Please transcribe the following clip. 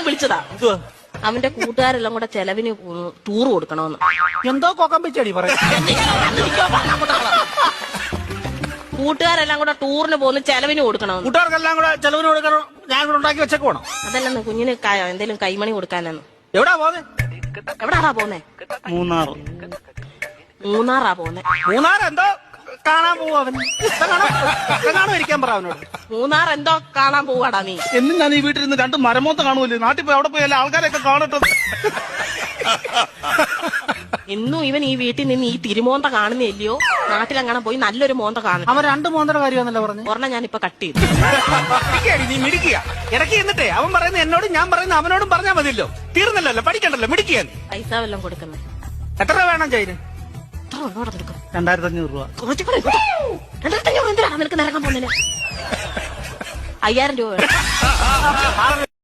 വിളിച്ചതാ. എന്തുവാ? അവന്റെ കൂട്ടുകാരെല്ലാം കൂടെ ചെലവിന് ടൂർ കൊടുക്കണമെന്ന്. എന്തോ കൊക്കം വെച്ചടി പറയാ. കൂട്ടുകാരെല്ലാം കൂടെ ടൂറിന് പോകുന്ന ചെലവിന് കൊടുക്കണമെന്ന്. കൂട്ടുകാർക്കെല്ലാം കൂടെ ചെലവിന് കൊടുക്കണം. ഞാൻ കൂടെ ഉണ്ടാക്കി വെച്ചേക്ക് വേണം. അതല്ലെന്ന് കുഞ്ഞിന് എന്തേലും കൈമണി കൊടുക്കാനെന്ന്. എവിടാ പോന്നെ? എവിടാടാ പോന്നെ? മൂന്നാറാ പോന്നെ. മൂന്നാർ എന്തോ കാണാൻ പോവാ അവൻ. കാണാൻ ഇരിക്കാൻ പറ അവനോട്. മൂന്നാർ എന്തോ കാണാൻ പോവാടാ നീ. എന്നും ഞാൻ ഈ വീട്ടിലിരുന്ന് രണ്ട് മരമോത്ത കാണുമല്ലേ. നാട്ടിൽ പോയി അവിടെ പോയി എല്ലാ ആൾക്കാരെയൊക്കെ കാണട്ടെ. ഇന്നും ഇവൻ ഈ വീട്ടിൽ നിന്ന് ഈ തിരുമോന്ത കാണുന്നില്ലയോ? നാട്ടിലെങ്ങനെ പോയി നല്ലൊരു മോന്ത കാണും. അവൻ രണ്ട് മോന്തയുടെ കാര്യമാണല്ലോ പറഞ്ഞു. ഒരെണ്ണം ഞാനിപ്പൊ കട്ട് ചെയ്തു. നീ മിടിക്കുക ഇടയ്ക്ക് എന്നിട്ടേ അവൻ പറയുന്നത് എന്നോടും ഞാൻ പറയുന്നത് അവനോടും പറഞ്ഞാൽ മതിയല്ലോ. തീർന്നല്ലോ, പഠിക്കണ്ടല്ലോ, മിടിക്കുക. പൈസ വല്ലതും കൊടുക്കുന്നത് എത്ര രൂപ വേണം ചൈന്? 2500 രൂപ. 2500 എന്തിനാണ് നിനക്ക് നിരക്കാൻ പോകുന്നതിന്? 5000 രൂപ വേണം.